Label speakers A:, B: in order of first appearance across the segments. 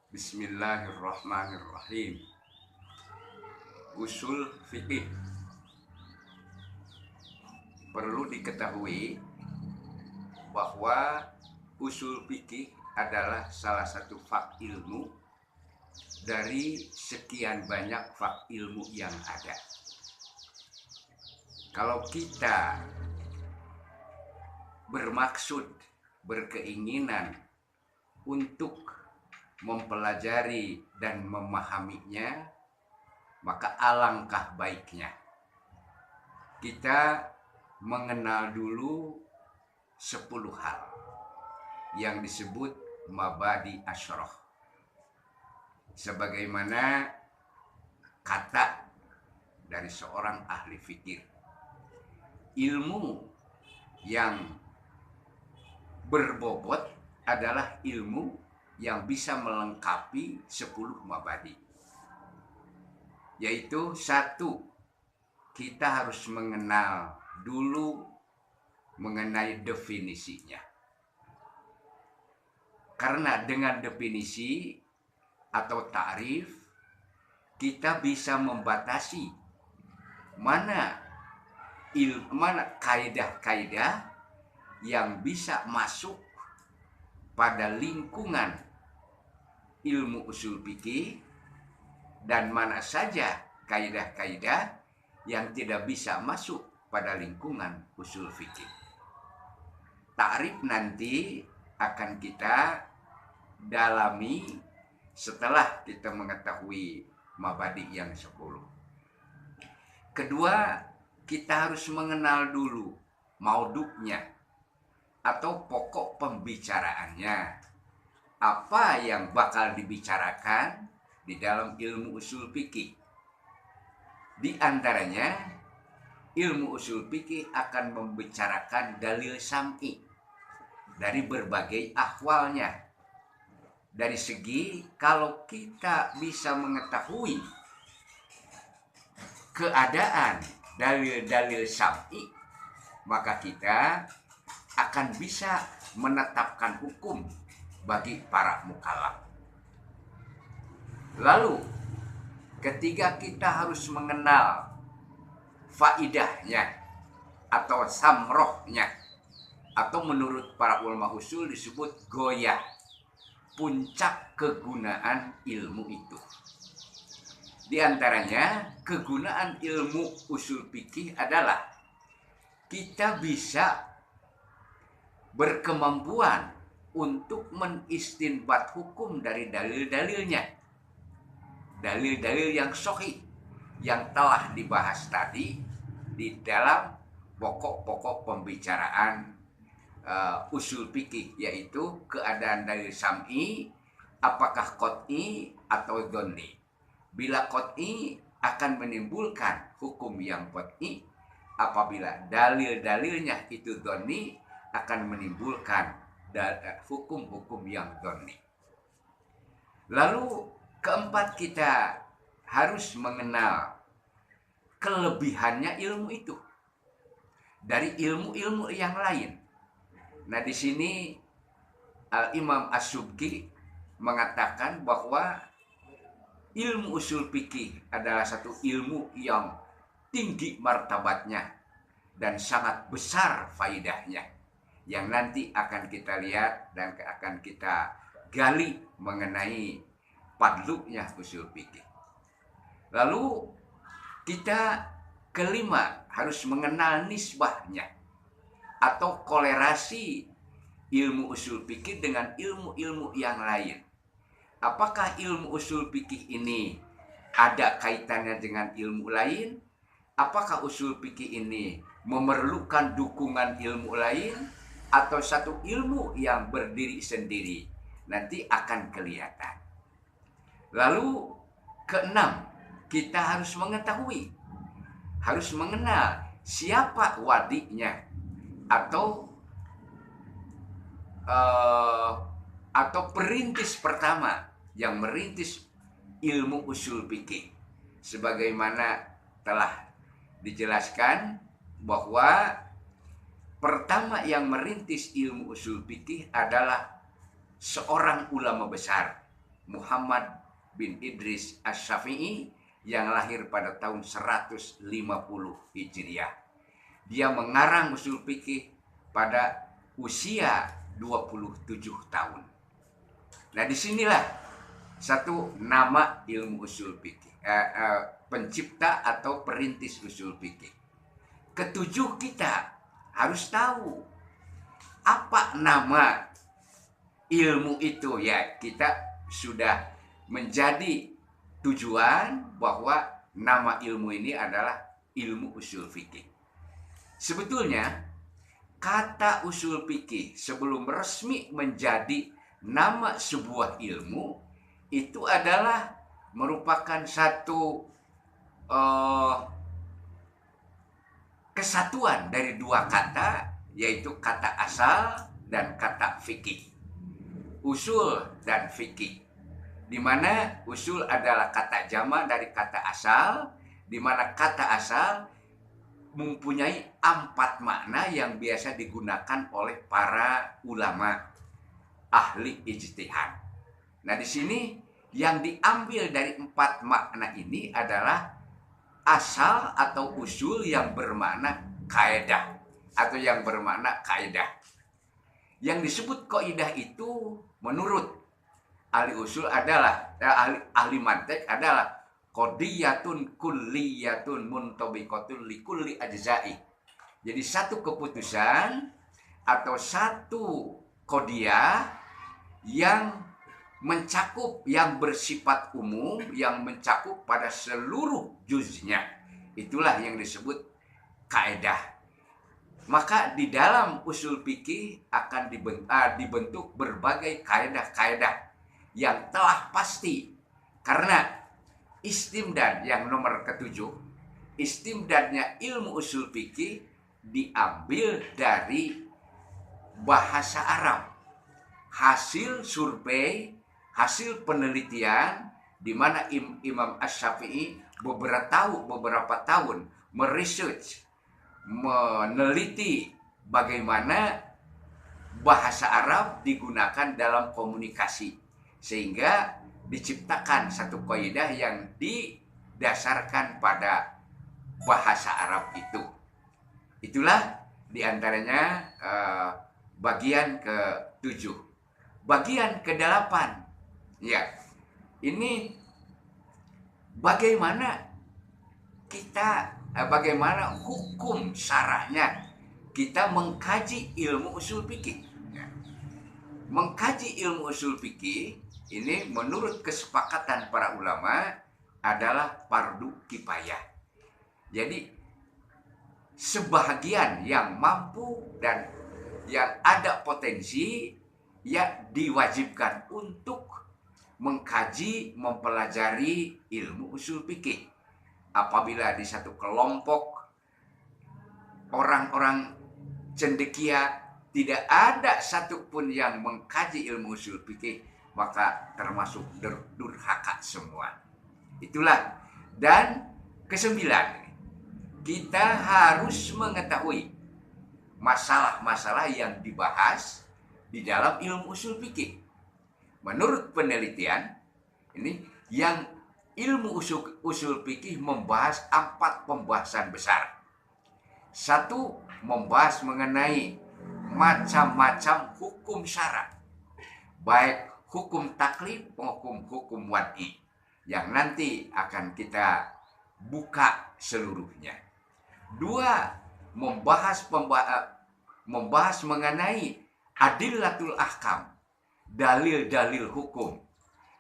A: Bismillahirrahmanirrahim. Usul fikih. Perlu diketahui bahwa usul fikih adalah salah satu fak ilmu dari sekian banyak fak ilmu yang ada. Kalau kita bermaksud, berkeinginan untuk mempelajari dan memahaminya, maka alangkah baiknya kita mengenal dulu 10 hal yang disebut mabadi asyroh, sebagaimana kata dari seorang ahli fikir. Ilmu yang berbobot adalah ilmu yang bisa melengkapi 10 mabadi. Yaitu satu, kita harus mengenal dulu mengenai definisinya. Karena dengan definisi atau ta'rif, kita bisa membatasi mana kaidah-kaidah yang bisa masuk pada lingkungan ilmu usul fikih dan mana saja kaidah-kaidah yang tidak bisa masuk pada lingkungan usul fikih. Ta'rif nanti akan kita dalami setelah kita mengetahui mabadi yang 10. Kedua, kita harus mengenal dulu maudhu'nya atau pokok pembicaraannya. Apa yang bakal dibicarakan di dalam ilmu usul fikih. Di antaranya, ilmu usul fikih akan membicarakan dalil sam'i dari berbagai ahwalnya. Dari segi kalau kita bisa mengetahui keadaan dalil-dalil sam'i, maka kita akan bisa menetapkan hukum bagi para mukallaf. Lalu ketika kita harus mengenal faidahnya atau samrohnya, atau menurut para ulama usul disebut goyah, puncak kegunaan ilmu itu. Di antaranya kegunaan ilmu usul fikih adalah kita bisa berkemampuan untuk menistinbat hukum dari dalil-dalilnya. Dalil-dalil yang sahih yang telah dibahas tadi di dalam pokok-pokok pembicaraan usul fikih, yaitu keadaan dalil sam'i, apakah qat'i atau dhonni. Bila qat'i akan menimbulkan hukum yang qat'i, apabila dalil-dalilnya itu dhonni akan menimbulkan hukum-hukum yang dhonni. Lalu keempat, kita harus mengenal kelebihannya ilmu itu dari ilmu-ilmu yang lain. Nah, di sini Imam As-Subki mengatakan bahwa ilmu usul fikih adalah satu ilmu yang tinggi martabatnya dan sangat besar faidahnya, yang nanti akan kita lihat dan akan kita gali mengenai padlunya usul fikih. Lalu kita kelima harus mengenal nisbahnya atau kolerasi ilmu usul fikih dengan ilmu-ilmu yang lain. Apakah ilmu usul fikih ini ada kaitannya dengan ilmu lain? Apakah usul fikih ini memerlukan dukungan ilmu lain atau satu ilmu yang berdiri sendiri? Nanti akan kelihatan. Lalu keenam, kita harus mengetahui, harus mengenal siapa wadinya atau perintis pertama yang merintis ilmu usul fikih. Sebagaimana telah dijelaskan bahwa pertama yang merintis ilmu usul fikih adalah seorang ulama besar, Muhammad bin Idris Asy-Syafi'i yang lahir pada tahun 150 Hijriah. Dia mengarang usul fikih pada usia 27 tahun. Nah, disinilah satu nama ilmu usul fikih, pencipta atau perintis usul fikih. Ketujuh, kita harus tahu apa nama ilmu itu. Ya, kita sudah menjadi tujuan bahwa nama ilmu ini adalah ilmu usul fikih. Sebetulnya kata usul fikih sebelum resmi menjadi nama sebuah ilmu itu adalah merupakan satu kesatuan dari dua kata, yaitu kata asal dan kata fikih. Usul dan fikih, di mana usul adalah kata jamak dari kata asal, di mana kata asal mempunyai 4 makna yang biasa digunakan oleh para ulama ahli ijtihad. Nah, di sini yang diambil dari 4 makna ini adalah asal atau usul yang bermakna kaidah atau yang bermakna kaidah. Yang disebut kaidah itu menurut ahli usul adalah ahli mantik adalah qadiyatun kulliyatun muntabiqatun likulli ajza'i. Jadi satu keputusan atau satu qadiyah yang mencakup, yang bersifat umum, yang mencakup pada seluruh juznya. Itulah yang disebut kaidah. Maka di dalam usul fikih akan dibentuk berbagai kaidah-kaidah yang telah pasti. Karena istimdad yang nomor ketujuh, istimdadnya ilmu usul fikih diambil dari bahasa Arab. Hasil survei, hasil penelitian di mana Imam Asy-Syafi'i beberapa tahun meresearch, meneliti bagaimana bahasa Arab digunakan dalam komunikasi, sehingga diciptakan satu kaidah yang didasarkan pada bahasa Arab itu. Itulah diantaranya bagian ke-7. Bagian ke-8, ya, ini bagaimana hukum syarahnya kita mengkaji ilmu usul fikih. Mengkaji ilmu usul fikih ini menurut kesepakatan para ulama adalah fardu kifayah. Jadi sebahagian yang mampu dan yang ada potensi ya diwajibkan untuk mengkaji, mempelajari ilmu usul fikih. Apabila di satu kelompok orang-orang cendekia tidak ada satupun yang mengkaji ilmu usul fikih, maka termasuk durhaka semua. Itulah. Dan ke-9, kita harus mengetahui masalah-masalah yang dibahas di dalam ilmu usul fikih. Menurut penelitian ini, yang ilmu usul fikih membahas 4 pembahasan besar. 1, membahas mengenai macam-macam hukum syara, baik hukum taklif maupun hukum wad'i, yang nanti akan kita buka seluruhnya. 2, membahas mengenai adillatul ahkam, dalil-dalil hukum.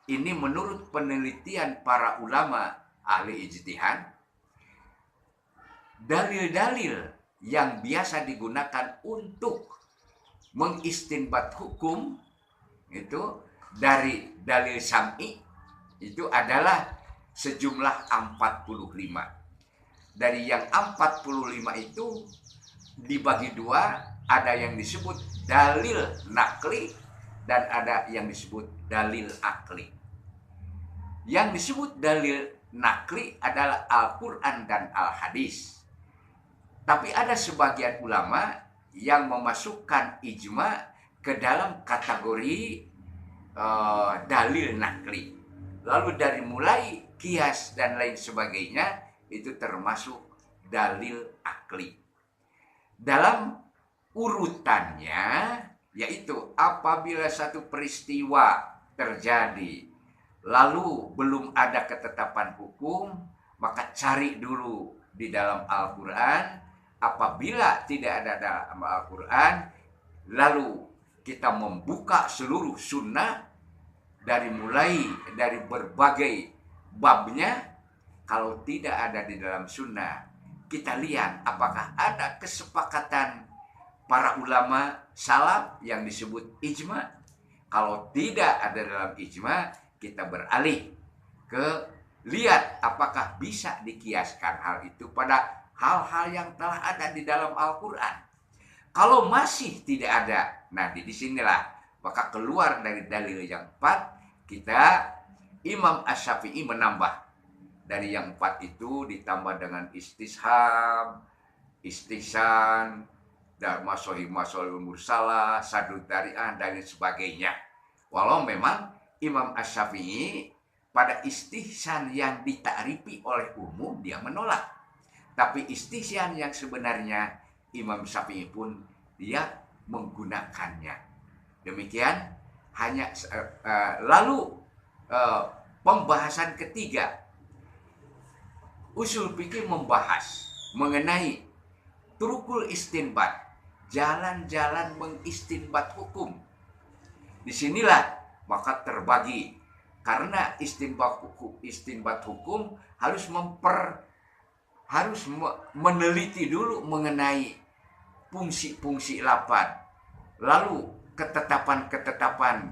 A: Ini menurut penelitian para ulama ahli ijtihad, dalil-dalil yang biasa digunakan untuk mengistinbat hukum itu dari dalil syam'i itu adalah sejumlah 45. Dari yang 45 itu dibagi 2, ada yang disebut dalil nakli dan ada yang disebut dalil akli. Yang disebut dalil nakli adalah Al-Quran dan Al-Hadis. Tapi ada sebagian ulama yang memasukkan ijma ke dalam kategori dalil nakli. Lalu dari mulai kias dan lain sebagainya itu termasuk dalil akli. Dalam urutannya yaitu apabila satu peristiwa terjadi lalu belum ada ketetapan hukum, maka cari dulu di dalam Al-Quran. Apabila tidak ada dalam Al-Quran, lalu kita membuka seluruh sunnah dari berbagai babnya. Kalau tidak ada di dalam sunnah, kita lihat apakah ada kesepakatan para ulama salaf yang disebut ijma. Kalau tidak ada dalam ijma, kita beralih ke lihat apakah bisa dikiaskan hal itu pada hal-hal yang telah ada di dalam Al-Quran. Kalau masih tidak ada, nah disinilah maka keluar dari dalil yang 4, kita Imam Asy-Syafi'i menambah. Dari yang 4 itu ditambah dengan istisham, istihsan, dan masohib mursalah, sadud dari'ah, dan sebagainya. Walau memang Imam Asy-Syafi'i pada istihsan yang ditakrifi oleh umum dia menolak. Tapi istihsan yang sebenarnya Imam Syafi'i pun dia menggunakannya. Demikian hanya lalu pembahasan ketiga, usul fikih membahas mengenai turukul istinbat, jalan-jalan mengistinbat hukum. Disinilah maka terbagi, karena istinbat hukum harus meneliti dulu mengenai fungsi-fungsi lafaz, lalu ketetapan-ketetapan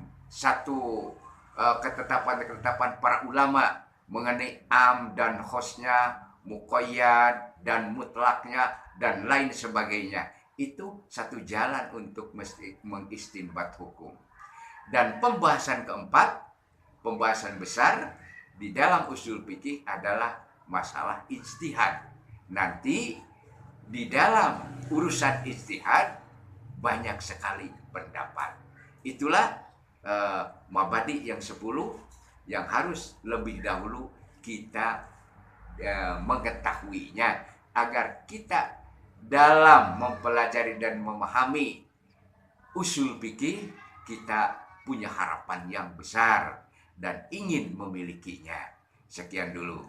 A: para ulama mengenai am dan khosnya, muqayyad dan mutlaknya, dan lain sebagainya. Itu satu jalan untuk mengistinbat hukum. Dan pembahasan keempat, pembahasan besar di dalam usul fikih adalah masalah ijtihad. Nanti di dalam urusan ijtihad banyak sekali pendapat. Itulah mabadi yang 10 yang harus lebih dahulu kita mengetahuinya, agar kita dalam mempelajari dan memahami usul fikih kita punya harapan yang besar dan ingin memilikinya. Sekian dulu.